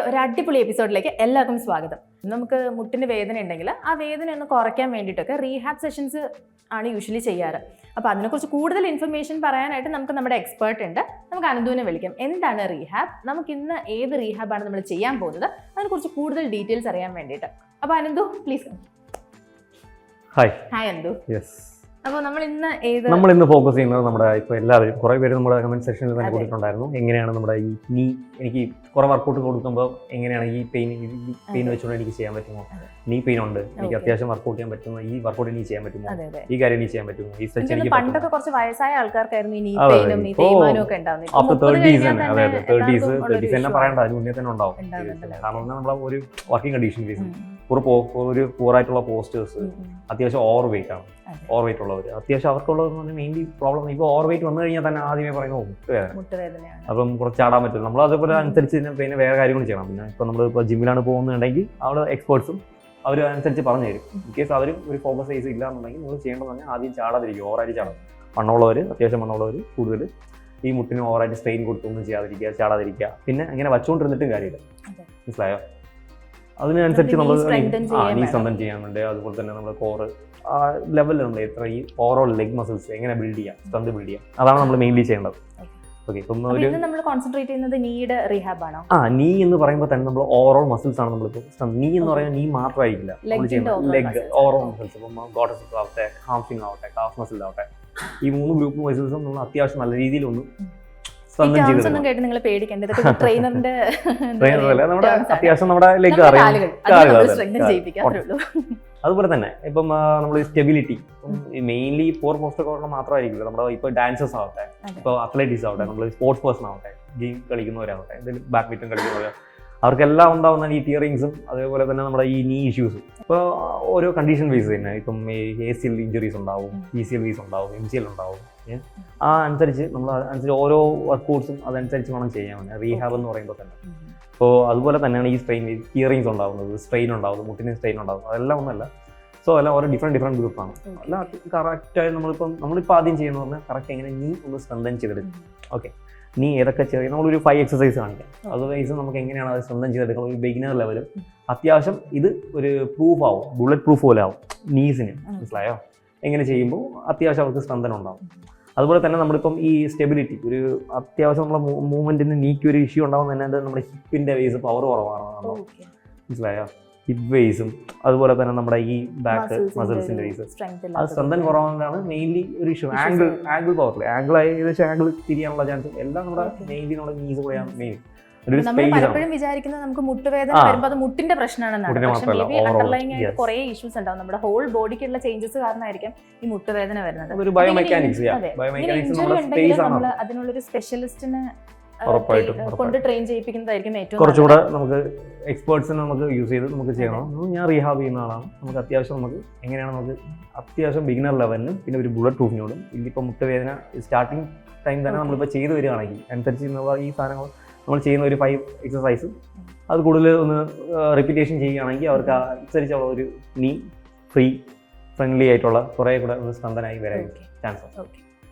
ഒരു അടിപൊളി എപ്പിസോഡിലേക്ക് എല്ലാവർക്കും സ്വാഗതം. നമുക്ക് മുട്ടിന് വേദന ഉണ്ടെങ്കിൽ ആ വേദന ഒന്ന് കുറയ്ക്കാൻ വേണ്ടിയിട്ടൊക്കെ റീഹാബ് സെഷൻസ് ആണ് യൂഷ്വലി ചെയ്യാറ്. അപ്പോൾ അതിനെക്കുറിച്ച് കൂടുതൽ ഇൻഫർമേഷൻ പറയാനായിട്ട് നമുക്ക് നമ്മുടെ എക്സ്പേർട്ട് ഉണ്ട്. നമുക്ക് അനന്തുവിനെ വിളിക്കാം. എന്താണ് റീഹാബ്, നമുക്ക് ഇന്ന് ഏത് റീഹാബാണ് നമ്മൾ ചെയ്യാൻ പോകുന്നത്, അതിനെക്കുറിച്ച് കൂടുതൽ ഡീറ്റെയിൽസ് അറിയാൻ വേണ്ടിയിട്ട്. അപ്പോൾ Ananthu please. Hi Ananthu. Yes. അപ്പോൾ നമ്മൾ ഇന്ന് ഫോക്കസ് ചെയ്യുന്നത് നമ്മുടെ ഇപ്പോൾ എല്ലാവരും കുറേ പേര് നമ്മുടെ കമന്റ് സെക്ഷനിൽ തന്നെ കൊടുത്തിട്ടുണ്ടായിരുന്നു. എങ്ങനെയാണ് നമ്മുടെ ഈ നീ എനിക്ക് കുറേ വർക്കൗട്ട് കൊടുക്കുമ്പോൾ എങ്ങനെയാണ് ഈ പെയിൻ വെച്ചുകൊണ്ട് എനിക്ക് ചെയ്യാൻ പറ്റുമോ, നീ പെയിൻ ഉണ്ട്, എനിക്ക് അത്യാവശ്യം വർക്കൗട്ട് ചെയ്യാൻ പറ്റുമോ, ഈ വർക്കൗട്ട് എനിക്ക് ചെയ്യാൻ പറ്റുമോ, ഈ കാര്യം എനിക്ക് ചെയ്യാൻ പറ്റുമോ, ഈ സ്ട്രെച്ച് എനിക്ക് പണ്ടൊക്കെ കുറച്ച് വയസ്സായ ആൾക്കാർക്കായിരുന്നു ഈ പെയിനും ഈ തേയ്മാനും ഒക്കെ ഉണ്ടാവുന്നത്. ആഫ്റ്റർ 30s തന്നെ, അതായത് 30s തന്നെ പറയണ്ട, അതിന് മുന്നേ തന്നെ ഉണ്ടാവും. കാരണം നമ്മളെ ഒരു വർക്കിംഗ് കണ്ടീഷൻ ബേസിൽ ഒരു പൂറായിട്ടുള്ള പോസ്റ്റേഴ്സ്, അത്യാവശ്യം ഓവർ വെയിറ്റ് ആണ്. ഓവർ വെയിറ്റ് ഉള്ളവർ അത്യാവശ്യം അവർക്കുള്ളത് മെയിൻലി പ്രോബ്ലം ഇപ്പോൾ ഓവർ വെയിറ്റ് വന്നു കഴിഞ്ഞാൽ തന്നെ ആദ്യമേ പറയുന്നത് മുട്ടുവേദനയാണ്. അപ്പം കുറച്ച് ചാടാൻ പറ്റില്ല. നമ്മൾ അതേപോലെ അനുസരിച്ച് പിന്നെ വേറെ കാര്യങ്ങൾ ചെയ്യണം. പിന്നെ ഇപ്പോൾ നമ്മളിപ്പോൾ ജിമ്മിലാണ് പോകുന്നുണ്ടെങ്കിൽ അവിടെ എക്സ്പേർട്സും അവർ അനുസരിച്ച് പറഞ്ഞു തരും. ഇൻ കേസ് അവർ ഒരു ഫോക്കസ് സൈസ് ഇല്ല എന്നുണ്ടെങ്കിൽ നിങ്ങൾ ചെയ്യേണ്ടത് തന്നെ ആദ്യം ചാടാതിരിക്കും, ഓവറായിട്ട് ചാടണം. അത്യാവശ്യം മണ്ണുള്ളവർ കൂടുതൽ ഈ മുട്ടിന് ഓവറായിട്ട് സ്ട്രെയിൻ കൊടുത്തൊന്നും ചെയ്യാതിരിക്കുക, ചാടാതിരിക്കുക. പിന്നെ അങ്ങനെ വച്ചുകൊണ്ടിരുന്നിട്ടും കാര്യമില്ല, മനസ്സിലായോ? അതിനനുസരിച്ച് നമ്മൾ നീ സ്വന്തം ചെയ്യാൻ വേണ്ടി, അതുപോലെ തന്നെ നമ്മുടെ കോറ് ആ ലെവലിൽ നമ്മൾ എത്ര ഈ ഓവറോൾ ലെഗ് മസിൽസ് എങ്ങനെ ബിൽഡ് ചെയ്യാം, സ്ട്രെങ്ത് ബിൽഡ് ചെയ്യാം, അതാണ് നമ്മൾ മെയിൻലി ചെയ്യേണ്ടത്. ഓക്കെ, ഇപ്പം നമ്മൾ കോൺസെൻട്രേറ്റ് ചെയ്യുന്നത് നീയുടെ റീഹാബ് ആണോ? നീ എന്ന് പറയുമ്പോൾ തന്നെ നമ്മൾ ഓവറോൾ മസിൽസ് ആണ് നമ്മളിപ്പോൾ. നീ എന്ന് പറയുന്നത് നീ മാത്രമായിരിക്കില്ല നമ്മൾ ചെയ്യുന്നത്, ലെഗ് ഓവറോൾ മസിൽസ്. ഇപ്പം ഗോഡസ് ആവട്ടെ, ഹാംസ്ട്രിങ് ആവട്ടെ, കാഫ് മസിൽ ആവട്ടെ, ഈ 3 ഗ്രൂപ്പ് മസിൽസും നമ്മൾ അത്യാവശ്യം നല്ല രീതിയിൽ ഒന്ന് കേട്ട് നിങ്ങൾ പേടിക്കേണ്ടത് ട്രെയിനറിന്റെ അത്യാവശ്യം നമ്മുടെ ലെഗ് അതുപോലെ തന്നെ ഇപ്പം നമ്മൾ സ്റ്റെബിലിറ്റി മെയിൻലി ഫോർ പോസ്റ്റർ മാത്രമായിരിക്കില്ല. നമ്മുടെ ഇപ്പോൾ ഡാൻസേഴ്സ് ആവട്ടെ, ഇപ്പോൾ അത്ലറ്റിക്സ് ആവട്ടെ, നമ്മൾ സ്പോർട്സ് പേഴ്സൺ ആവട്ടെ, ഗെയിം കളിക്കുന്നവരാവട്ടെ, എന്തെങ്കിലും ബാഡ്മിന്റൺ കളിക്കുന്നവർ, അവർക്കെല്ലാം ഉണ്ടാവുന്ന ഈ ടിയറിങ്സും അതേപോലെ തന്നെ നമ്മുടെ ഈ നീ ഇഷ്യൂസും ഇപ്പോൾ ഓരോ കണ്ടീഷൻ ബേസ് തന്നെ. ഇപ്പം ACL ഇഞ്ചുറീസ് ഉണ്ടാവും, PCLs ഉണ്ടാവും, MCL ഉണ്ടാവും. ആ അനുസരിച്ച് നമ്മൾ ഓരോ വർക്കൗട്ട്സും അതനുസരിച്ച് വേണം ചെയ്യാൻ വേണ്ടി റീഹാബ് എന്ന് പറയുമ്പോൾ തന്നെ. അപ്പോൾ അതുപോലെ തന്നെയാണ് ഈ ടിയറിങ്സ് ഉണ്ടാവുന്നത്, സ്ട്രെയിൻ ഉണ്ടാവുന്നത്, മുട്ടിന് സ്ട്രെയിൻ ഉണ്ടാവുന്നത്, അതെല്ലാം ഒന്നല്ല. സോ എല്ലാം ഓരോ ഡിഫറെൻറ്റ് ഗ്രൂപ്പാണ്. എല്ലാം കറക്റ്റായി നമ്മളിപ്പോൾ ആദ്യം ചെയ്യുന്നത് പറഞ്ഞാൽ കറക്റ്റ് എങ്ങനെ നീ ഒന്ന് സ്ട്രെങ്തൻ ചെയ്തെടുക്കും. ഓക്കെ, നീ ഏതൊക്കെ ചെറിയ നമ്മളൊരു 5 എക്സസൈസ് കാണിക്കാം. അതർവൈസ് നമുക്ക് എങ്ങനെയാണ് അത് സ്വന്തം ചെയ്തെടുക്കുന്നത് ഒരു ബിഗിനർ ലെവലും അത്യാവശ്യം ഇത് ഒരു പ്രൂഫ് ആവും, ബുള്ളറ്റ് പ്രൂഫ് പോലെ ആവും നീസിന്, മനസ്സിലായോ? എങ്ങനെ ചെയ്യുമ്പോൾ അത്യാവശ്യം അവർക്ക് സ്ട്രെങ്തൻ ഉണ്ടാവും. അതുപോലെ തന്നെ നമ്മളിപ്പം ഈ സ്റ്റെബിലിറ്റി ഒരു അത്യാവശ്യം നമ്മളെ മൂവ്മെന്റിന് നീക്ക് ഒരു ഇഷ്യൂ ഉണ്ടാവുന്ന തന്നെ നമ്മുടെ ഹിപ്പിന്റെ വേസ് പവർ കുറവാണ്, മനസ്സിലായോ? ഹിപ്പ് വേസും അതുപോലെ തന്നെ നമ്മുടെ ഈ ബാക്ക് മസിൽസിന്റെ വേസ് അത് സ്ട്രെങ്തൻ കുറവാണ് മെയിൻലി ഒരു ഇഷ്യൂ. ആംഗിൾ പവറിൽ ഏകദേശം ആംഗിൾ തിരിയാനുള്ള ചാൻസ് എല്ലാം നമ്മുടെ മെയിൻലി നമ്മുടെ നീസ് കൂടെയാണ് മെയിൻ. പലപ്പോഴും വിചാരിക്കുന്നത് നമുക്ക് മുട്ടുവേദന വരുമ്പോൾ അത് മുട്ടിന്റെ പ്രശ്നമാണെന്നാണ്. പക്ഷേ മേ ബി അണ്ടർലൈങ് ആയിട്ട് കുറേ ഇഷ്യൂസ് ഉണ്ടാവും. നമ്മുടെ ഹോൾ ബോഡിക്കുള്ള ചേഞ്ചസ് കാരണമായിരിക്കും ഈ മുട്ടുവേദന വരുന്നത്. നമ്മൾ അതിനുള്ളൊരു സ്പെഷ്യലിസ്റ്റിനെ കൊണ്ട് ട്രെയിൻ ചെയ്യിപ്പിക്കുന്നതായിരിക്കും ഏറ്റവും കുറച്ചുകൂടെ നമുക്ക് എക്സ്പേർട്സിനെ നമുക്ക് യൂസ് ചെയ്ത് നമുക്ക് ചെയ്യണം. ഞാൻ റീഹാബ് ചെയ്യുന്ന ആളാണ്. നമുക്ക് അത്യാവശ്യം നമുക്ക് എങ്ങനെയാണ് നമുക്ക് അത്യാവശ്യം ബിഗിനർ ലെവലിനും പിന്നെ ഒരു ബുള്ളറ്റ് പ്രൂഫിനോടും ഇതിപ്പോൾ മുട്ടുവേദന സ്റ്റാർട്ടിങ് ടൈം തന്നെ നമ്മളിപ്പോൾ ചെയ്തു വരികയാണെങ്കിൽ അനുസരിച്ച് ഈ സാധനങ്ങൾ നമ്മൾ ചെയ്യുന്ന ഒരു 5 എക്സസൈസ് അത് കൂടുതൽ ഒന്ന് റിപ്പീറ്റേഷൻ ചെയ്യുകയാണെങ്കിൽ അവർക്ക് അനുസരിച്ചുള്ള ഒരു നീ ഫ്രണ്ട്ലി ആയിട്ടുള്ള കുറേ കൂടെ ഒന്ന് സ്ട്രെങ്തനായി വരാൻ ചാൻസ് ഉണ്ട്.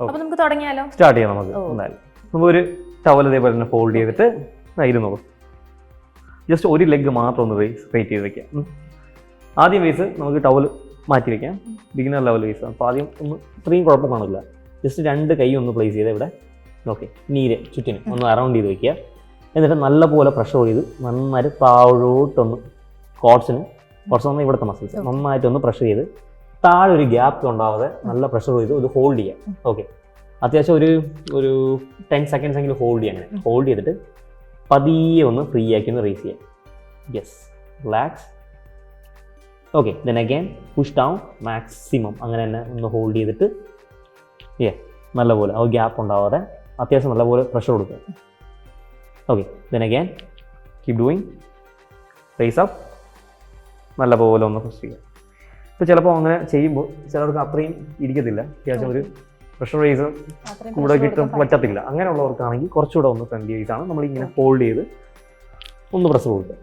അപ്പോൾ നമുക്ക് തുടങ്ങിയാലോ? സ്റ്റാർട്ട് ചെയ്യാം. നമുക്ക് എന്തായാലും നമുക്കൊരു ടവൽ ഇതേപോലെ തന്നെ ഫോൾഡ് ചെയ്തിട്ട് ഇരുന്നോളൂ. ജസ്റ്റ് ഒരു ലെഗ് മാത്രം ഒന്ന് സ്ട്രൈറ്റ് ചെയ്ത് വെക്കാം. ആദ്യം വേസ് നമുക്ക് ടവൽ മാറ്റി വെക്കാം, ബിഗിനർ ലെവൽ വേസ്. അപ്പോൾ ആദ്യം ഒന്ന് ഇത്രയും കുഴപ്പം കാണില്ല. ജസ്റ്റ് 2 കൈ ഒന്ന് പ്ലേസ് ചെയ്ത് ഇവിടെ ഓക്കെ നീര് ചുറ്റിന് ഒന്ന് അറൗണ്ട് ചെയ്ത് വെക്കുക. എന്നിട്ട് നല്ലപോലെ പ്രഷർ ചെയ്ത് നന്നായിട്ട് താഴോട്ടൊന്ന് കോട്സിന് കുറച്ചൊന്ന് ഇവിടുത്തെ മസിൽസ് നന്നായിട്ടൊന്ന് പ്രഷർ ചെയ്ത് താഴെ ഒരു ഗ്യാപ്പ് ഉണ്ടാവാതെ നല്ല പ്രഷർ ചെയ്ത് ഇത് ഹോൾഡ് ചെയ്യാം. ഓക്കെ, അത്യാവശ്യം ഒരു 10 സെക്കൻഡ്സ് എങ്കിലും ഹോൾഡ് ചെയ്യാം. അങ്ങനെ ഹോൾഡ് ചെയ്തിട്ട് പതിയെ ഒന്ന് ഫ്രീ ആക്കി ഒന്ന് റേസ് ചെയ്യാം. Yes, relax. Okay, then again push down maximum. അങ്ങനെ തന്നെ ഒന്ന് ഹോൾഡ് ചെയ്തിട്ട് നല്ലപോലെ ആ ഗ്യാപ്പ് ഉണ്ടാവാതെ അത്യാവശ്യം നല്ലപോലെ പ്രഷർ കൊടുക്കുക. Okay, then again keep doing. Raise up, നല്ലപോലെ ഒന്ന് പ്രസ് ചെയ്യുക. ഇപ്പോൾ ചിലപ്പോൾ അങ്ങനെ ചെയ്യുമ്പോൾ ചിലർക്ക് അത്രയും ഇരിക്കത്തില്ല, അത്യാവശ്യം ഒരു പ്രഷർ റേസ് കൂടെ പറ്റത്തില്ല. അങ്ങനെയുള്ളവർക്കാണെങ്കിൽ കുറച്ചുകൂടെ ഒന്ന് ഫ്രണ്ട്ലി ആയിട്ടാണ് നമ്മളിങ്ങനെ ഹോൾഡ് ചെയ്ത് ഒന്ന് പ്രഷർ കൊടുക്കുക.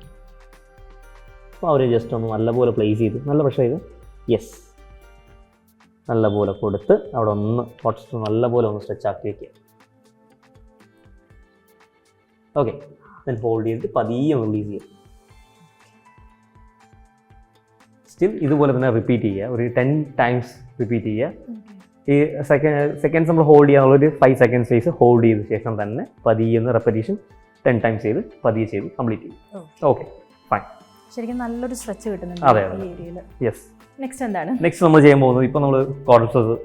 അപ്പോൾ അവർ ജസ്റ്റ് ഒന്ന് നല്ലപോലെ പ്ലേസ് ചെയ്ത് നല്ല പ്രഷർ ചെയ്ത് യെസ് നല്ലപോലെ കൊടുത്ത് അവിടെ ഒന്ന് കുറച്ച് നല്ലപോലെ ഒന്ന് സ്ട്രെച്ച് ആക്കി വയ്ക്കുക. ഓക്കെ, ദെൻ ഹോൾഡ് ചെയ്തിട്ട് പതിയെ റിലീസ് ചെയ്യുക. സ്റ്റിൽ ഇതുപോലെ തന്നെ റിപ്പീറ്റ് ചെയ്യുക, ഒരു 10 times റിപ്പീറ്റ് ചെയ്യുക. ഈ സെക്കൻഡ്സ് നമ്മൾ ഹോൾഡ് ചെയ്യാനുള്ളൊരു 5 seconds സ്പേസ് ഹോൾഡ് ചെയ്ത ശേഷം തന്നെ പതിയെ ഒന്ന് റെപ്പറ്റീഷൻ 10 times ചെയ്ത് പതിയെ ചെയ്ത് കംപ്ലീറ്റ് ചെയ്യും. Okay fine. ശരിക്കും നല്ലൊരു സ്ട്രെച്ച് കിട്ടുന്നുണ്ട് അതെ ഈ ഏരിയയിൽ. യെസ്. നെക്സ്റ്റ് എന്താണ്? നെക്സ്റ്റ് നമ്മൾ ചെയ്യാൻ പോകുന്നത്, ഇപ്പോൾ നമ്മൾ ക്വാഡ്രിസെപ്സ്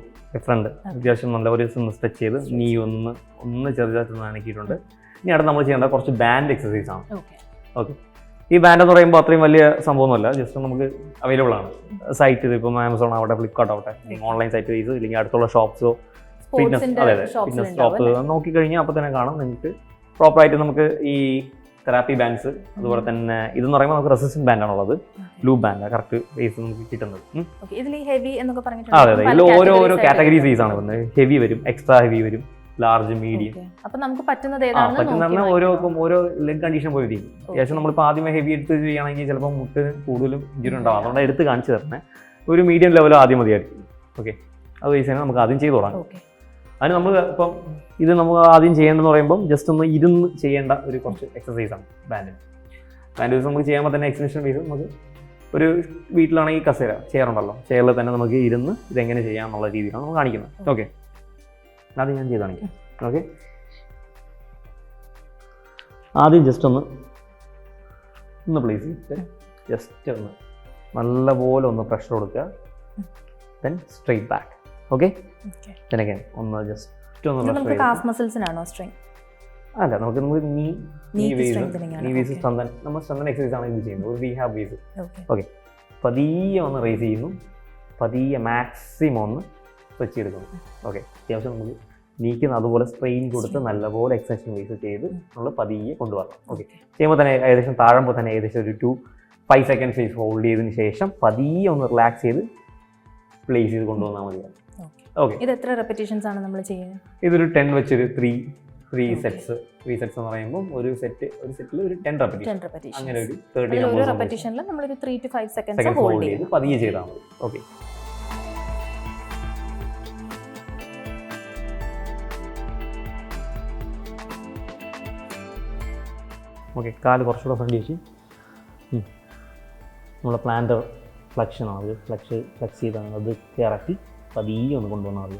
ഫ്രണ്ട് അത്യാവശ്യം നല്ല ഒരു സ്ട്രെച്ച് ചെയ്ത് നീ ഒന്ന് ചെറുതായിട്ട് നനക്കിയിട്ടുണ്ട്. ഇനി അടുത്ത് നമ്മൾ ചെയ്യേണ്ട കുറച്ച് ബാൻഡ് എക്സസൈസ് ആണ്. ഓക്കെ, ഈ ബാൻഡ് എന്ന് പറയുമ്പോൾ അത്രയും വലിയ സംഭവമൊന്നുമല്ല, ജസ്റ്റ് നമുക്ക് അവൈലബിൾ ആണ് സൈറ്റ്. ഇപ്പം ആമസോൺ ആവട്ടെ, ഫ്ലിപ്കാർട്ട് ആവട്ടെ, ഓൺലൈൻ സൈറ്റ് വൈസ് ഇല്ലെങ്കിൽ അടുത്തുള്ള ഷോപ്സോ ഫിറ്റ്നസ് ഫിറ്റ്നസ് ഷോപ്പ് നോക്കിക്കഴിഞ്ഞാൽ അപ്പോൾ തന്നെ കാണാം നിങ്ങൾക്ക് പ്രോപ്പറായിട്ട് നമുക്ക് ഈ തെറാപ്പി ബാൻഡ്സ്, അതുപോലെ തന്നെ ഇതെന്ന് പറയുമ്പോൾ നമുക്ക് റെസിസ്റ്റന്റ് ബാൻഡാണുള്ളത്, ലൂപ്പ് ബാൻഡ് കറക്റ്റ് ബേസ് നമുക്ക് കിട്ടുന്നത്. അതെ അതെ, ഇതിൽ ഓരോ കാറ്റഗറി സൈസ് ആണ് വന്നത്. ഹെവി വരും, എക്സ്ട്രാ ഹെവി വരും, ലാർജ്, മീഡിയം. പറ്റുന്ന ഓരോ ലെഗ് കണ്ടീഷൻ പോലെ ഇരിക്കും. അത്യാവശ്യം നമ്മളിപ്പോൾ ആദ്യമേ ഹെവി എടുത്ത് ചെയ്യുകയാണെങ്കിൽ ചിലപ്പോൾ മുട്ട് കൂടുതലും ഇഞ്ചുറി ഉണ്ടാവും. അതുകൊണ്ട് എടുത്ത് കാണിച്ചു തരണേ. ഒരു മീഡിയം ലെവൽ ആദ്യം മതിയായിരിക്കും. ഓക്കെ, അത് ബേസ് തന്നെ നമുക്ക് ആദ്യം ചെയ്ത് തുടങ്ങാം. അതിന് നമ്മൾ ഇപ്പം ഇത് നമുക്ക് ആദ്യം ചെയ്യേണ്ടതെന്ന് പറയുമ്പോൾ ജസ്റ്റ് ഒന്ന് ഇരുന്ന് ചെയ്യേണ്ട ഒരു കുറച്ച് എക്സസൈസ് ആണ് ബാൻഡ് നമുക്ക് ചെയ്യുമ്പോൾ തന്നെ എക്സ്റ്റൻഷൻ ബേസ് നമുക്ക് ഒരു വീട്ടിലാണെങ്കിൽ കസേര ചെയറുണ്ടല്ലോ, ചെയറിൽ തന്നെ നമുക്ക് ഇരുന്ന് ഇതെങ്ങനെ ചെയ്യാമെന്നുള്ള രീതിയിലാണ് നമ്മൾ കാണിക്കുന്നത്. ഓക്കെ, ആദ്യം ഞാൻ ചെയ്ത് കാണിക്കാം. ഓക്കെ, ആദ്യം ജസ്റ്റ് ഒന്ന് പ്ലേസ് ചെയ്തിട്ട് ജസ്റ്റ് ഒന്ന് നല്ലപോലെ ഒന്ന് പ്രഷർ കൊടുക്കുക. Then straight back. Okay, then again ഒന്ന് ജസ്റ്റ് ഒന്ന് നമുക്ക് കാഫ് മസിൽസിനാണോ സ്ട്രെയിൻ? അല്ല, നമുക്ക് നീ വേസ് സ്ട്രെങ്തൻ, നമ്മൾ സ്ട്രെങ്തൻ എക്സസൈസ് ആണ് ഇത് ചെയ്യുന്നത്, ഒരു റീഹാബ് ബേസ്. ഓക്കെ, പതിയെ ഒന്ന് റേസ് ചെയ്യുന്നു, പതിയെ മാക്സിമം ഒന്ന് സ്ട്രെച്ച് ചെയ്തെടുക്കുന്നു. ഓക്കെ, അത്യാവശ്യം നമുക്ക് നീക്കുന്ന അതുപോലെ സ്ട്രെയിൻ കൊടുത്ത് നല്ലപോലെ എക്സസൈസ് ബേസ് ചെയ്ത് നമ്മൾ പതിയെ കൊണ്ടുവരണം. ഓക്കെ, ചെയ്യുമ്പോൾ തന്നെ ഏകദേശം താഴുമ്പോൾ തന്നെ ഏകദേശം ഒരു 2-5 seconds ഫേസ് ഹോൾഡ് ചെയ്തതിന് ശേഷം പതിയെ ഒന്ന് റിലാക്സ് ചെയ്ത് പ്ലേസ് ചെയ്ത് കൊണ്ടുവന്നാൽ മതിയാണ്. ഓക്കെ, ഇത് എത്ര റെപ്പിറ്റേഷൻസ് ആണ് നമ്മൾ ചെയ്യുന്നത്? ഇതൊരു 10 വെച്ചൊരു 3 സെറ്റ്സ് എന്ന് പറയുമ്പോൾ ഒരു സെറ്റിൽ ഒരു 10 റെപ്പിറ്റേഷൻ, അങ്ങനെ ഒരു 30 റെപ്പിറ്റേഷനിൽ നമ്മൾ ഒരു 3 to 5 seconds ഹോൾഡ് ചെയ്ത് പതിയെ ചെയ്താൽ മതി. ഓക്കെ, ഓക്കെ, കാല് കുറച്ചുകൂടെ ഫ്രണ്ട് വെച്ച് നമ്മളെ പ്ലാന്റർ ഫ്ലെക്ഷനാണ്, അത് ഫ്ലെക്സ് ചെയ്താണ്, അത് ഇറക്കി പതിയെ ഒന്ന് കൊണ്ടുവന്നാൽ മതി.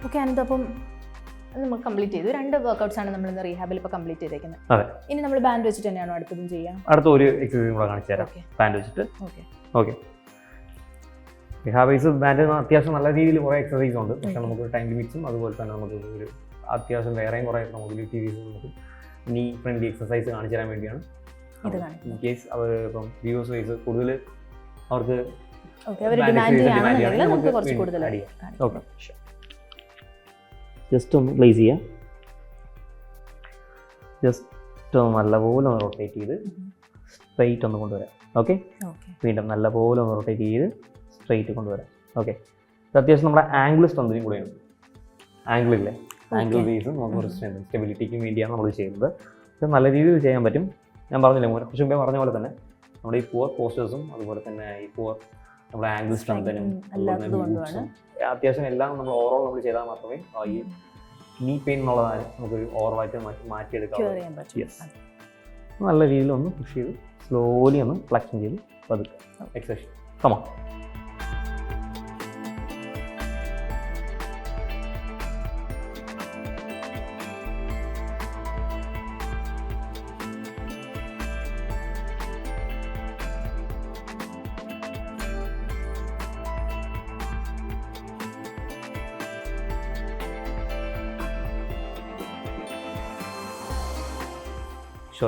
ഓക്കെ, അപ്പം നമ്മൾ കംപ്ലീറ്റ് ചെയ്തു. 2 വർക്കൗട്ട്സ് ആണ് നമ്മൾ ഇന്ന് റീഹാബിൽ ഇപ്പോൾ കംപ്ലീറ്റ് ചെയ്തേക്കുന്നത്. ഇനി നമ്മൾ ബാൻഡ് വെച്ചിട്ട് തന്നെയാണോ അടുത്തതും ചെയ്യാം? അടുത്ത ഒരു എക്സസൈസ് കൂടെ കാണിച്ചു തരാം ബാൻഡ് വെച്ചിട്ട്. ഓക്കെ, റീഹാബ് ബാൻഡ് അത്യാവശ്യം നല്ല രീതിയിൽ കുറേ എക്സസൈസ് ഉണ്ട്. പക്ഷേ നമുക്ക് ടൈം ലിമിറ്റ്സും അതുപോലെ തന്നെ നമുക്ക് ഒരു അത്യാവശ്യം വേറെയും കുറേ മൊബിലിറ്റീസ് നമുക്ക് നീ ഫ്രണ്ട്ലി എക്സസൈസ് കാണിച്ചു തരാൻ വേണ്ടിയാണ്. ഇൻ കേസ് അവർ ഇപ്പം വ്യൂവേഴ്സ് വൈസ് കൂടുതൽ അവർക്ക് ജസ്റ്റ് ഒന്ന് പ്ലേസ് ചെയ്യുക, ജസ്റ്റ് ഒന്ന് നല്ലപോലെ ഒന്ന് റൊട്ടേറ്റ് ചെയ്ത് സ്ട്രെയിറ്റ് ഒന്ന് കൊണ്ടുവരാം. ഓക്കെ, വീണ്ടും നല്ലപോലെ ഒന്ന് റൊട്ടേറ്റ് ചെയ്ത് സ്ട്രെയിറ്റ് കൊണ്ടുവരാം. ഓക്കെ, അത്യാവശ്യം നമ്മുടെ ആംഗിൾ സ്ട്രെങ്തനിങ് കൂടെയാണ്. ആംഗിളില്ലേ, ആംഗിൾ ബേസും നമുക്ക് സ്റ്റെബിലിറ്റിക്കും വേണ്ടിയാണ് നമ്മൾ ചെയ്യുന്നത്. ഇത് നല്ല രീതിയിൽ ചെയ്യാൻ പറ്റും. ഞാൻ പറഞ്ഞില്ലേ, കുറച്ച് മുമ്പേ പറഞ്ഞ പോലെ തന്നെ നമ്മുടെ ഈ പുവർ പോസ്റ്റേഴ്സും അതുപോലെ തന്നെ ഈ പുവർ നമ്മുടെ ആംഗിൾ സ്ട്രെങ്തനും അത്യാവശ്യം എല്ലാം നമ്മൾ ഓവറോൾ നമ്മൾ ചെയ്താൽ മാത്രമേ ഈ നീ പെയിൻ എന്നുള്ളതാണ് നമുക്കൊരു ഓവറായിട്ട് മാറ്റിയെടുക്കാൻ പറ്റും. യെസ്, നല്ല രീതിയിൽ ഒന്ന് പുഷ് ചെയ്ത് സ്ലോലി ഒന്ന് ഫ്ലെക്ഷൻ ചെയ്ത് പതുക്കെ എക്സസൈസ് കമാ.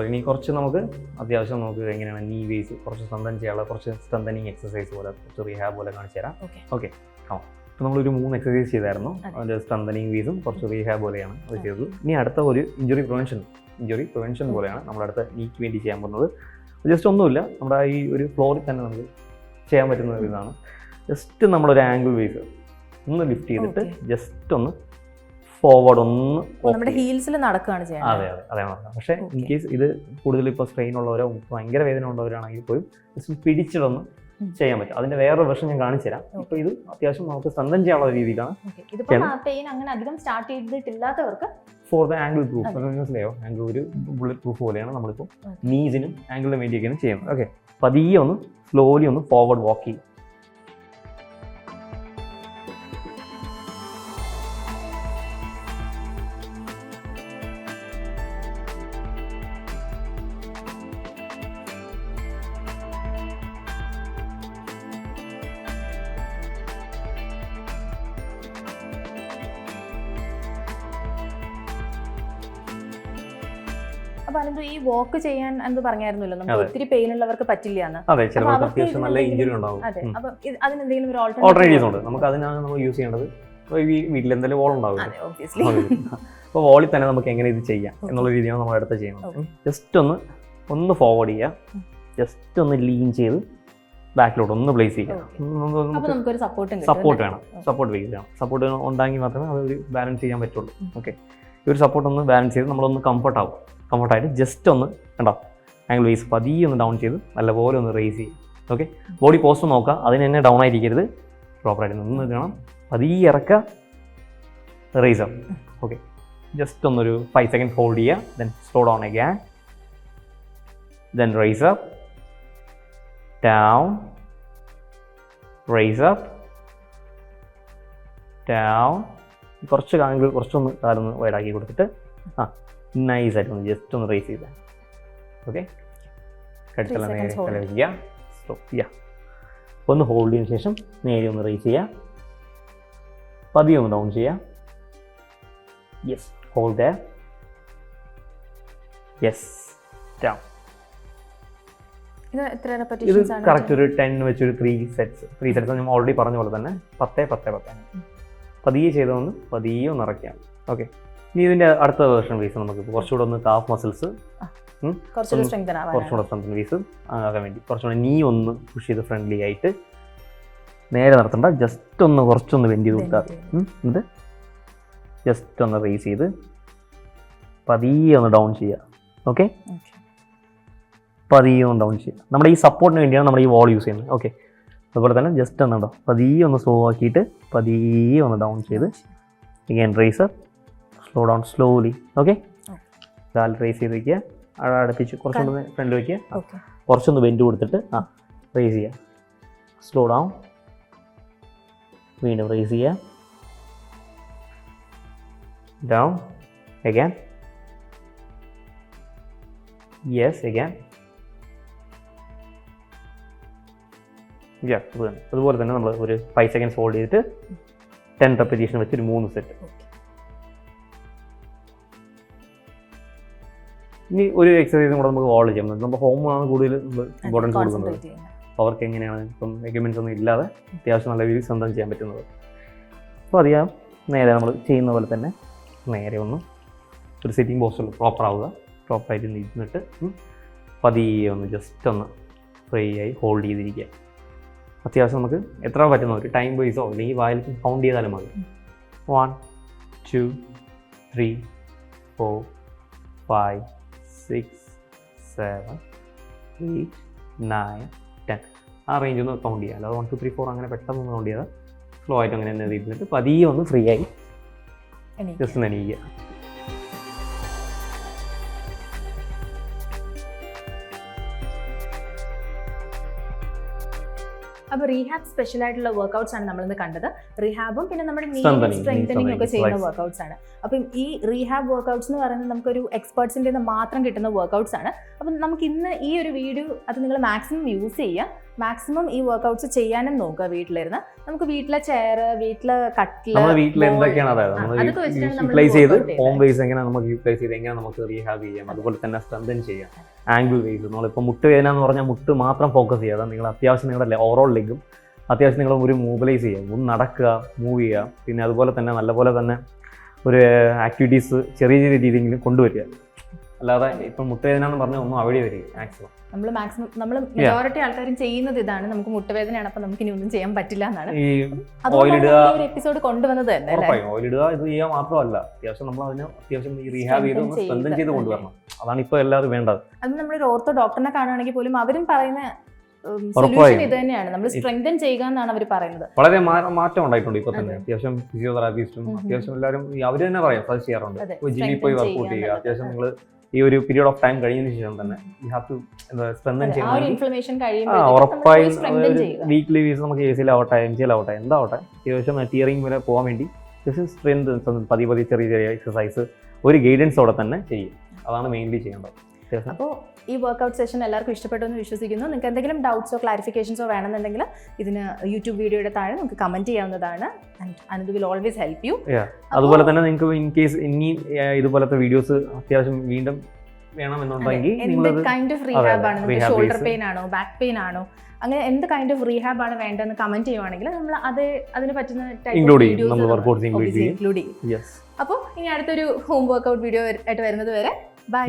ഇനി കുറച്ച് നമുക്ക് അത്യാവശ്യം നമുക്ക് എങ്ങനെയാണ് നീ ബേസ് കുറച്ച് സ്ട്രെങ്തൻ ചെയ്യാനുള്ള കുറച്ച് സ്ട്രെങ്തനിങ് എക്സസൈസ് പോലെ കുറച്ച് റിഹാബ് പോലെ കാണിച്ചു തരാം. ഓക്കെ, അപ്പോൾ നമ്മളൊരു 3 എക്സസൈസ് ചെയ്തായിരുന്നു. അതിൻ്റെ സ്ട്രെങ്തനിങ് ബേസും കുറച്ച് റീഹാബ് പോലെയാണ് അത് ചെയ്തത്. ഇനി അടുത്ത ഒരു ഇഞ്ചുറി പ്രിവെൻഷൻ പോലെയാണ് നമ്മളടുത്ത നീക്ക് വേണ്ടി ചെയ്യാൻ പോകുന്നത്. ജസ്റ്റ് ഒന്നുമില്ല, നമ്മുടെ ഈ ഒരു ഫ്ലോറിൽ തന്നെ നമുക്ക് ചെയ്യാൻ പറ്റുന്ന ഒരു ഇതാണ്. ജസ്റ്റ് നമ്മളൊരു ആംഗിൾ ബേസ് ഒന്ന് ലിഫ്റ്റ് ചെയ്തിട്ട് ജസ്റ്റ് ഒന്ന് ഫോർവേഡ് ഒന്ന് നമ്മുടെ ഹീൽസിൽ നടക്കുകയാണ് ചെയ്യുന്നത്. അതെ അതെ അതാണ് പറഞ്ഞത്. പക്ഷേ ഇൻ കേസ് ഇത് കൂടുതൽ ഇപ്പോൾ സ്ട്രെയിൻ ഉള്ളവരോ ഭയങ്കര വേദന ഉള്ളവരാണെങ്കിൽ പോലും ജസ്റ്റ് പിടിച്ചിടൊന്ന് ചെയ്യാൻ പറ്റും. അതിന്റെ വേറൊരു വെർഷൻ ഞാൻ കാണിച്ചു തരാം. ഇപ്പോൾ ഇത് അത്യാവശ്യം നമുക്ക് സ്വന്തം ചെയ്യാനുള്ള രീതിയിലാണ്. പെയിൻ അങ്ങനെ അധികം സ്റ്റാർട്ട് ചെയ്തിട്ടില്ലാത്തവർക്ക് ഫോർ ദ ആംഗിൾ പ്രൂഫ്, മനസ്സിലായോ? ആംഗിൾ ഒരു ബുള്ളറ്റ് പ്രൂഫ് പോലെയാണ് നമ്മളിപ്പോൾ നീസിനും ആംഗിളിനും വേണ്ടിയൊക്കെയാണ് ചെയ്യുന്നത്. ഓക്കെ, പതിയെ ഒന്ന് സ്ലോലി ഒന്ന് ഫോർവേഡ് വാക്ക് ചെയ്യും. അപ്പൊ അനന്തു ഈ വാക്ക് ചെയ്യാൻ എന്ന് പറഞ്ഞായിരുന്നല്ലോ, നമുക്ക് ഒത്തിരി പെയിൻ ഉള്ളവർക്ക് പറ്റില്ല എന്ന്. അതെ, ചിലപ്പോൾ അത്യാവശ്യം നല്ല ഇഞ്ചുറി ഉണ്ടാവും. അതെ, അപ്പൊ അതിനെന്തെങ്കിലും ഒരു ഓൾട്ടർനേറ്റീവ്സ് ഉണ്ട്. നമുക്ക് അതിനാണ് നമ്മൾ യൂസ് ചെയ്യേണ്ടത്. വീട്ടിൽ എന്തെങ്കിലും വോൾ ഉണ്ടാവും. അപ്പോൾ വോളിൽ തന്നെ നമുക്ക് എങ്ങനെ ഇത് ചെയ്യാം എന്നുള്ള രീതിയാണ് നമ്മൾ അടുത്ത് ചെയ്യുന്നത്. ജസ്റ്റ് ഒന്ന് ഫോർവേഡ് ചെയ്യുക, ജസ്റ്റ് ഒന്ന് ലീൻ ചെയ്ത് ബാക്കിലോട്ട് ഒന്ന് പ്ലേസ് ചെയ്യുക. സപ്പോർട്ട് വേണം, സപ്പോർട്ട് ബേസ് ചെയ്യണം. സപ്പോർട്ട് ഉണ്ടെങ്കിൽ മാത്രമേ അതൊരു ബാലൻസ് ചെയ്യാൻ പറ്റുള്ളൂ. ഓക്കെ, ഈ ഒരു സപ്പോർട്ട് ഒന്ന് ബാലൻസ് ചെയ്ത് നമ്മളൊന്ന് കംഫർട്ടായിട്ട് ജസ്റ്റ് ഒന്ന് കണ്ടോ ആംഗിൾ വേസ് പതിയെ ഒന്ന് ഡൗൺ ചെയ്ത് നല്ലപോലെ ഒന്ന് റേസ് ചെയ്യും. ഓക്കെ, ബോഡി പോസ്റ്റ് നോക്കുക, അതിന് തന്നെ ഡൗൺ ആയിരിക്കരുത്, പ്രോപ്പറായിട്ട് നിന്ന് കാണാം. പതിയെ ഇറക്കുക, റേസ് അപ്പ്. ഓക്കെ, ജസ്റ്റ് ഒന്നൊരു 5 seconds ഹോൾഡ് ചെയ്യുക, then slow down again, then raise up, down, raise up, down. കുറച്ച് ആംഗിൾ കുറച്ചൊന്ന് കാലൊന്ന് വൈഡാക്കി കൊടുത്തിട്ട് നൈസായിട്ട് ഒന്ന് ജസ്റ്റ് ഒന്ന് റേസ് ചെയ്താൽ. ഓക്കെ, കഴുത്തെല്ലാം നേരെ തല വയ്ക്കുക, സ്റ്റോപ്പ് ചെയ്യുക, ഒന്ന് ഹോൾഡ് ചെയ്തതിന് ശേഷം നേരെ ഒന്ന് റേസ് ചെയ്യുക, പതിയെ ഒന്ന് ഡൗൺ ചെയ്യുക. Yes, hold there, yes, down. ഇത് കറക്റ്റ് ഒരു 10 വെച്ചൊരു 3 സെറ്റ്സ് നമ്മൾ ഓൾറെഡി പറഞ്ഞ പോലെ തന്നെ 10 പതിയെ ചെയ്തൊന്ന് പതിയെ ഒന്ന് ഇറക്കിയാണ്. ഓക്കെ, ഇനി ഇതിൻ്റെ അടുത്ത വേർഷൻ വീസ് നമുക്ക് കുറച്ചുകൂടെ ഒന്ന് കാഫ് മസിൽസ് കുറച്ചുകൂടെ സ്ട്രെങ്തൻ വീസ് ആകാൻ വേണ്ടി കുറച്ചുകൂടെ നീ ഒന്ന് പുഷ് ചെയ്ത് ഫ്രണ്ട്ലി ആയിട്ട് നേരെ നടത്തണ്ട, ജസ്റ്റ് ഒന്ന് കുറച്ചൊന്ന് ബെൻഡ് ചെയ്ത് കൊടുത്താൽ എന്നിട്ട് ജസ്റ്റ് ഒന്ന് റേസ് ചെയ്ത് പതിയെ ഒന്ന് ഡൗൺ ചെയ്യുക. ഓക്കെ, പതിയെ ഒന്ന് ഡൗൺ ചെയ്യുക. നമ്മുടെ ഈ സപ്പോർട്ടിന് വേണ്ടിയാണ് നമ്മൾ ഈ വാൾ യൂസ് ചെയ്യുന്നത്. ഓക്കെ, അതുപോലെ തന്നെ ജസ്റ്റ് ഒന്നുണ്ടോ പതിയെ ഒന്ന് സ്ലോ ആക്കിയിട്ട് പതിയെ ഒന്ന് ഡൗൺ ചെയ്ത് again raise up, slow down slowly. Okay, കാൽ റേസ് ചെയ്ത് വയ്ക്കുക, അടുപ്പിച്ച് കുറച്ചൊന്ന് ഫ്രണ്ട് വയ്ക്കുക, കുറച്ചൊന്ന് ബെൻഡ് കൊടുത്തിട്ട് റേസ് ചെയ്യുക, സ്ലോ ഡൗൺ, വീണ്ടും റേസ് ചെയ്യുക, ഡൗൺ അഗൈൻ, യെസ് അഗൈൻ, അതുപോലെ തന്നെ നമ്മൾ ഒരു 5 seconds ഹോൾഡ് ചെയ്തിട്ട് 10 repetition വെച്ച് ഒരു 3 സെറ്റ്. ഇനി ഒരു എക്സസൈസും കൂടെ നമുക്ക് വാൾ ചെയ്യാം. നമ്മൾ ഹോമാണ് കൂടുതൽ ഇമ്പോർട്ടൻസ് കൊടുക്കുന്നത്. അവർക്ക് എങ്ങനെയാണ് ഇപ്പം എക്യുപ്മെൻറ്റ്സ് ഒന്നും ഇല്ലാതെ അത്യാവശ്യം നല്ല രീതിയിൽ സ്വന്തം ചെയ്യാൻ പറ്റുന്നത്. അപ്പോൾ അറിയാം, നേരെ നമ്മൾ ചെയ്യുന്ന പോലെ തന്നെ നേരെ ഒന്ന് ഒരു സിറ്റിംഗ് പോസ്റ്റിൽ പ്രോപ്പറായിട്ട് ഇരുന്നിട്ട് പതിയെ ഒന്ന് ജസ്റ്റ് ഒന്ന് ഫ്രീ ആയി ഹോൾഡ് ചെയ്തിരിക്കുക. അത്യാവശ്യം നമുക്ക് എത്ര പറ്റുന്ന ഒരു ടൈം വൈസോ അല്ലെങ്കിൽ വായിൽ കൗണ്ട് ചെയ്താലും മതി. 1 2 3 4 5 6 7 8 9 10 ആ റേഞ്ച് ഒന്ന് കൗണ്ട് ചെയ്യുക. അല്ലാതെ 1 2 3 4 അങ്ങനെ പെട്ടെന്ന് കൗണ്ട് ചെയ്താൽ സ്ലോ ആയിട്ട് അങ്ങനെ തന്നെ ഇരുന്നിട്ട് പതിയെ ഒന്ന് ഫ്രീ ആയി ജസ്റ്റ് ഒന്ന് എണീക്കുക. അപ്പോൾ റീഹാബ് സ്പെഷ്യൽ ആയിട്ടുള്ള വർക്കൗട്ട്സ് ആണ് നമ്മളിന്ന് കണ്ടത്. റീഹാബും പിന്നെ നമ്മുടെ നീ സ്ട്രെങ്തനിങ് ഒക്കെ ചെയ്യുന്ന വർക്കൗട്ട്സ് ആണ്. അപ്പം ഈ റീഹാബ് വർക്കൗട്ട്സ് എന്ന് പറയുന്നത് നമുക്കൊരു എക്സ്പേർട്സിൻ്റെ മാത്രം കിട്ടുന്ന വർക്കൗട്ട്സ് ആണ്. അപ്പം നമുക്ക് ഇന്ന് ഈ ഒരു വീഡിയോ അത് നിങ്ങൾ മാക്സിമം യൂസ് ചെയ്യുക, മാക്സിമം ഈ വർക്കൗട്ട്സ് ചെയ്യാനും നോക്കുക. വീട്ടിലിരുന്ന് നമുക്ക് വീട്ടിലെ ചെയർ, വീട്ടിലെ കട്ടില്, നമുക്ക് റീഹാബ് ചെയ്യാം. അതുപോലെ തന്നെ സ്ട്രെങ്തൻ ചെയ്യാം. ആംഗിൾ വേസ് നമ്മളിപ്പോൾ മുട്ട് വേദന എന്ന് പറഞ്ഞാൽ മുട്ട് മാത്രം ഫോക്കസ് ചെയ്യാതെ നിങ്ങൾ അത്യാവശ്യം നിങ്ങളുടെ ഓവറോൾ ലെഗും അത്യാവശ്യം നിങ്ങൾ ഒരു മൂബിലൈസ് ചെയ്യുക, ഒന്ന് നടക്കുക, മൂവ് ചെയ്യുക. പിന്നെ അതുപോലെ തന്നെ നല്ലപോലെ തന്നെ ഒരു ആക്ടിവിറ്റീസ് ചെറിയ രീതിയിലെങ്കിലും കൊണ്ടുവരിക. അല്ലാതെ ഇപ്പം മുട്ടുവേദന പറഞ്ഞാൽ ഒന്നും അവിടെ വരിക മാക്സിമം. നമ്മൾ മെജോറിറ്റി ആൾക്കാരും ചെയ്യുന്നത് ഇതാണ്, നമുക്ക് മുട്ടുവേദനയാണ് അപ്പൊ നമുക്ക് ഇനി ഒന്നും ചെയ്യാൻ പറ്റില്ല എന്നാണ്. ഈ അതുകൊണ്ടാണ് എപ്പിസോഡ് കൊണ്ടുവന്നത് തന്നെ അല്ലേ? ഓയിൽ ഇടുക ഇത് ചെയ്യാൻ മാത്രമല്ല, അത്യാവശ്യം നമ്മൾ അതിന് അത്യാവശ്യം ഈ റീഹാബ് ചെയ്ത് സ്ട്രെങ്തൻ ചെയ്ത് കൊണ്ടുവരണം. അതാണ് ഇപ്പൊ എല്ലാവരും വേണ്ടത്. അത് നമ്മളൊരു ഓർത്തോ ഡോക്ടറിനെ കാണുകയാണെങ്കിൽ പോലും അവരും പറയുന്ന സൊല്യൂഷൻ ഇത് തന്നെയാണ്, നമ്മൾ സ്ട്രെങ്തൻ ചെയ്യുക എന്നാണ് അവർ പറയുന്നത്. വളരെ മാറ്റം ഉണ്ടായിട്ടുണ്ട് ഇപ്പൊ തന്നെ. അത്യാവശ്യം ഫിസിയോതെറാപ്പിസ്റ്റും അത്യാവശ്യം എല്ലാവരും അവര് തന്നെ പറയാം, സജസ്റ്റ് ചെയ്യാറുണ്ട് ജിമ്മിൽ പോയി വർക്ക്ഔട്ട് ചെയ്യുക. അത്യാവശ്യം നിങ്ങൾ ഈ ഒരു പീരീഡ് ഓഫ് ടൈം കഴിഞ്ഞതിന് ശേഷം തന്നെ യു ഹാവ് ടു സ്ട്രെങ്തൻ ചെയ്യണം. ഉറപ്പായും വീക്ക്ലി വീസ് നമുക്ക് എസിലാവട്ടെ MCലാവട്ടെ എന്താവട്ടെ അത്യാവശ്യം ടിയറിംഗ് വരെ പോകാൻ വേണ്ടി സ്ട്രെങ്ത് പതിയെ ചെറിയ ചെറിയ എക്സസൈസ് ഒരു ഗൈഡൻസോടെ തന്നെ ചെയ്യും. അതാണ് മെയിൻലി ചെയ്യേണ്ടത്. അപ്പോൾ ഈ വർക്കൗട്ട് സെഷൻ എല്ലാവർക്കും ഇഷ്ടപ്പെട്ടു എന്ന് വിശ്വസിക്കുന്നു. നിങ്ങൾക്ക് എന്തെങ്കിലും ഡൗട്ട്സോ ക്ലാരിഫിക്കേഷൻസോ വേണമെന്നുണ്ടെങ്കിൽ ഇതിന് യൂട്യൂബ് വീഡിയോയുടെ താഴെ നമുക്ക് കമന്റ് ചെയ്യാവുന്നതാണ്. And will always help you. അതുപോലെ തന്നെ നിങ്ങൾക്ക് ഇൻ കേസ് ഇനി ഇതുപോലത്തെ വീഡിയോസ് അത്യാവശ്യം വീണ്ടും വേണമെന്നുണ്ടെങ്കിൽ എന്ത് കൈൻഡ് ഓഫ് റീഹാബ് ആണ്, ഷോൾഡർ പെയിൻ ആണോ ബാക്ക് പെയിൻ ആണോ, അങ്ങനെ എന്ത് കൈൻഡ് ഓഫ് റീഹാബ് ആണ് വേണ്ടതെന്ന് കമന്റ് ചെയ്യുവാണെങ്കിൽ നമ്മൾ അതിന് പറ്റുന്ന ഇൻക്ലൂഡ് ചെയ്യും. അപ്പോൾ ഇനി അടുത്തൊരു ഹോം വർക്കൗട്ട് വീഡിയോ ആയിട്ട് വരുന്നത് വരെ ബൈ.